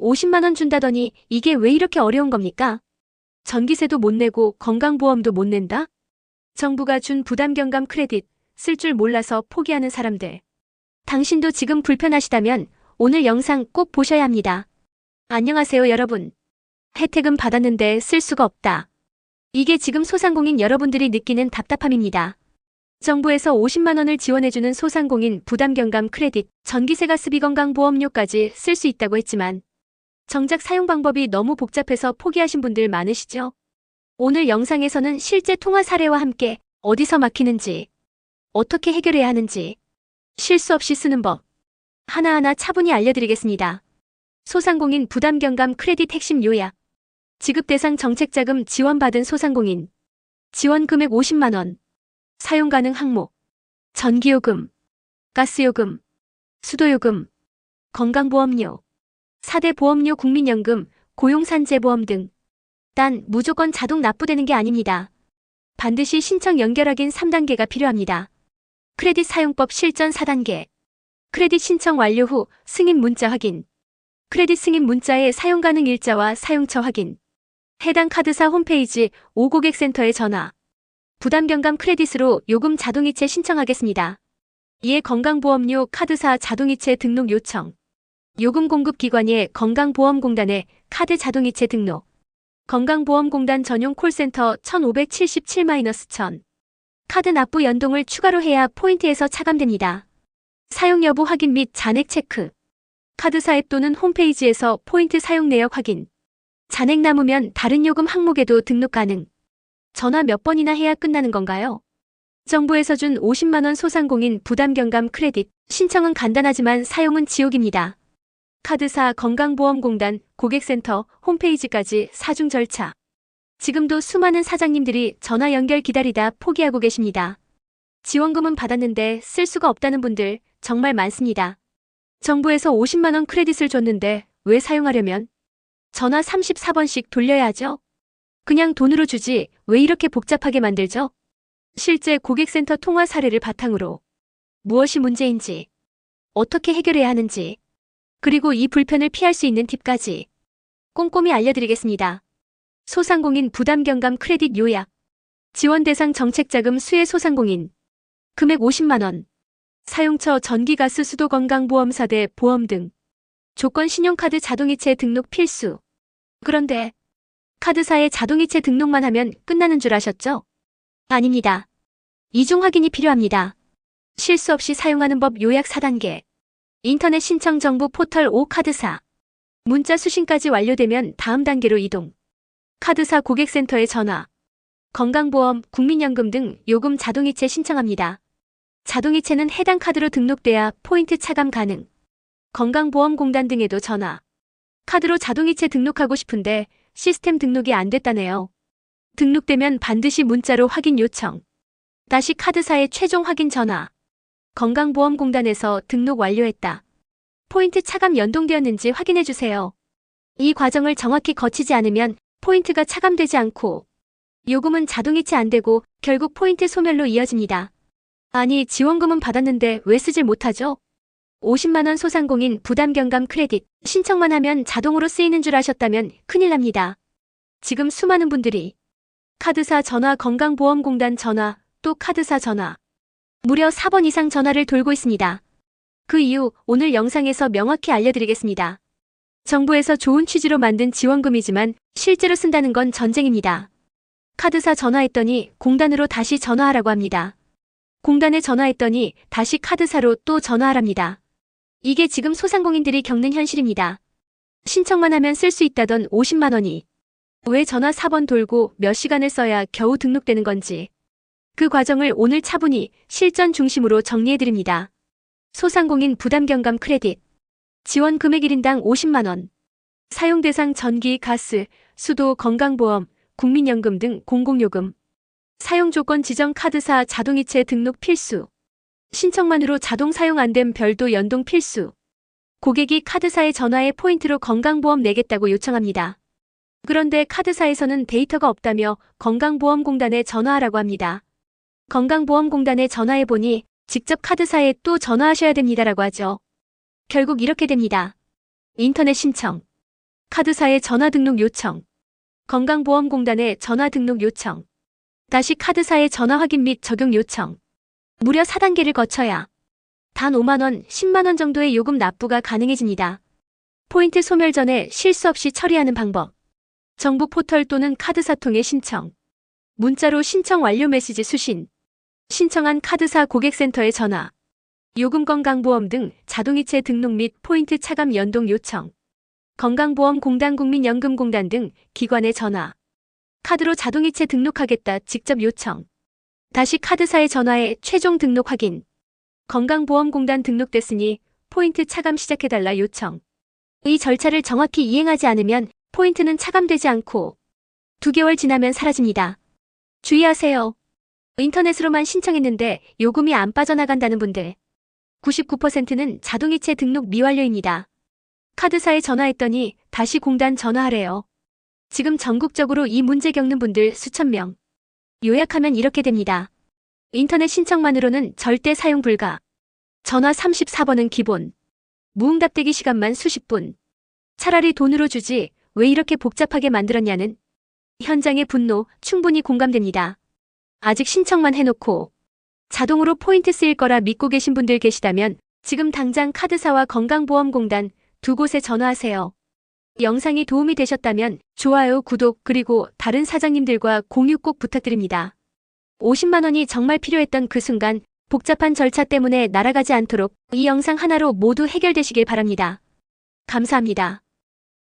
50만 원 준다더니 이게 왜 이렇게 어려운 겁니까? 전기세도 못 내고 건강보험도 못 낸다? 정부가 준 부담경감 크레딧 쓸 줄 몰라서 포기하는 사람들. 당신도 지금 불편하시다면 오늘 영상 꼭 보셔야 합니다. 안녕하세요 여러분. 혜택은 받았는데 쓸 수가 없다. 이게 지금 소상공인 여러분들이 느끼는 답답함입니다. 정부에서 50만 원을 지원해주는 소상공인 부담경감 크레딧, 전기세 가스비 건강보험료까지 쓸 수 있다고 했지만 정작 사용 방법이 너무 복잡해서 포기하신 분들 많으시죠? 오늘 영상에서는 실제 통화 사례와 함께 어디서 막히는지, 어떻게 해결해야 하는지, 실수 없이 쓰는 법 하나하나 차분히 알려드리겠습니다. 소상공인 부담경감 크레딧 핵심 요약. 지급 대상 정책자금 지원받은 소상공인. 지원 금액 50만 원. 사용 가능 항목. 전기요금, 가스요금, 수도요금, 건강보험료, 4대 보험료 국민연금, 고용산재보험 등. 단 무조건 자동 납부되는 게 아닙니다. 반드시 신청 연결 확인 3단계가 필요합니다. 크레딧 사용법 실전 4단계. 크레딧 신청 완료 후 승인 문자 확인. 크레딧 승인 문자의 사용 가능 일자와 사용처 확인. 해당 카드사 홈페이지 5고객센터에 전화. 부담경감 크레딧으로 요금 자동이체 신청하겠습니다. 이에 건강보험료 카드사 자동이체 등록 요청. 요금 공급 기관의 건강보험공단에 카드 자동이체 등록. 건강보험공단 전용 콜센터 1577-1000. 카드 납부 연동을 추가로 해야 포인트에서 차감됩니다. 사용 여부 확인 및 잔액 체크. 카드사 앱 또는 홈페이지에서 포인트 사용 내역 확인. 잔액 남으면 다른 요금 항목에도 등록 가능. 전화 몇 번이나 해야 끝나는 건가요? 정부에서 준 50만 원 소상공인 부담경감 크레딧. 신청은 간단하지만 사용은 지옥입니다. 카드사 건강보험공단 고객센터 홈페이지까지 4중 절차. 지금도 수많은 사장님들이 전화 연결 기다리다 포기하고 계십니다. 지원금은 받았는데 쓸 수가 없다는 분들 정말 많습니다. 정부에서 50만 원 크레딧을 줬는데 왜 사용하려면 전화 34번씩 돌려야 하죠? 그냥 돈으로 주지 왜 이렇게 복잡하게 만들죠? 실제 고객센터 통화 사례를 바탕으로 무엇이 문제인지, 어떻게 해결해야 하는지, 그리고 이 불편을 피할 수 있는 팁까지 꼼꼼히 알려드리겠습니다. 소상공인 부담경감 크레딧 요약. 지원 대상 정책자금 수혜 소상공인. 금액 50만 원. 사용처 전기가스 수도 건강보험 4대 보험 등. 조건 신용카드 자동이체 등록 필수. 그런데 카드사에 자동이체 등록만 하면 끝나는 줄 아셨죠? 아닙니다. 이중 확인이 필요합니다. 실수 없이 사용하는 법 요약 4단계. 인터넷 신청 정보 포털 5카드사. 문자 수신까지 완료되면 다음 단계로 이동. 카드사 고객센터에 전화. 건강보험, 국민연금 등 요금 자동이체 신청합니다. 자동이체는 해당 카드로 등록돼야 포인트 차감 가능. 건강보험공단 등에도 전화. 카드로 자동이체 등록하고 싶은데 시스템 등록이 안 됐다네요. 등록되면 반드시 문자로 확인 요청. 다시 카드사에 최종 확인 전화. 건강보험공단에서 등록 완료했다. 포인트 차감 연동되었는지 확인해주세요. 이 과정을 정확히 거치지 않으면 포인트가 차감되지 않고 요금은 자동이체 안 되고 결국 포인트 소멸로 이어집니다. 아니 지원금은 받았는데 왜 쓰질 못하죠? 50만 원 소상공인 부담경감 크레딧 신청만 하면 자동으로 쓰이는 줄 아셨다면 큰일 납니다. 지금 수많은 분들이 카드사 전화, 건강보험공단 전화, 또 카드사 전화 무려 4번 이상 전화를 돌고 있습니다. 그 이유 오늘 영상에서 명확히 알려드리겠습니다. 정부에서 좋은 취지로 만든 지원금이지만 실제로 쓴다는 건 전쟁입니다. 카드사 전화했더니 공단으로 다시 전화하라고 합니다. 공단에 전화했더니 다시 카드사로 또 전화하랍니다. 이게 지금 소상공인들이 겪는 현실입니다. 신청만 하면 쓸 수 있다던 50만 원이 왜 전화 4번 돌고 몇 시간을 써야 겨우 등록되는 건지 그 과정을 오늘 차분히 실전 중심으로 정리해드립니다. 소상공인 부담경감 크레딧. 지원 금액 1인당 50만 원. 사용 대상 전기, 가스, 수도, 건강보험, 국민연금 등 공공요금. 사용 조건 지정 카드사 자동이체 등록 필수. 신청만으로 자동 사용 안 됨 별도 연동 필수. 고객이 카드사에 전화해 포인트로 건강보험 내겠다고 요청합니다. 그런데 카드사에서는 데이터가 없다며 건강보험공단에 전화하라고 합니다. 건강보험공단에 전화해보니 직접 카드사에 또 전화하셔야 됩니다라고 하죠. 결국 이렇게 됩니다. 인터넷 신청, 카드사의 전화 등록 요청. 건강보험공단에 전화 등록 요청. 다시 카드사의 전화 확인 및 적용 요청. 무려 4단계를 거쳐야 단 5만원, 10만원 정도의 요금 납부가 가능해집니다. 포인트 소멸 전에 실수 없이 처리하는 방법. 정부 포털 또는 카드사 통해 신청. 문자로 신청 완료 메시지 수신. 신청한 카드사 고객센터에 전화. 요금 건강보험 등 자동이체 등록 및 포인트 차감 연동 요청. 건강보험공단 국민연금공단 등 기관에 전화. 카드로 자동이체 등록하겠다 직접 요청. 다시 카드사에 전화해 최종 등록 확인. 건강보험공단 등록됐으니 포인트 차감 시작해달라 요청. 이 절차를 정확히 이행하지 않으면 포인트는 차감되지 않고 2개월 지나면 사라집니다. 주의하세요. 인터넷으로만 신청했는데 요금이 안 빠져나간다는 분들. 99%는 자동이체 등록 미완료입니다. 카드사에 전화했더니 다시 공단 전화하래요. 지금 전국적으로 이 문제 겪는 분들 수천 명. 요약하면 이렇게 됩니다. 인터넷 신청만으로는 절대 사용 불가. 전화 34번은 기본. 무응답되기 시간만 수십 분. 차라리 돈으로 주지 왜 이렇게 복잡하게 만들었냐는 현장의 분노 충분히 공감됩니다. 아직 신청만 해놓고 자동으로 포인트 쓰일 거라 믿고 계신 분들 계시다면 지금 당장 카드사와 건강보험공단 두 곳에 전화하세요. 영상이 도움이 되셨다면 좋아요, 구독 그리고 다른 사장님들과 공유 꼭 부탁드립니다. 50만 원이 정말 필요했던 그 순간 복잡한 절차 때문에 날아가지 않도록 이 영상 하나로 모두 해결되시길 바랍니다. 감사합니다.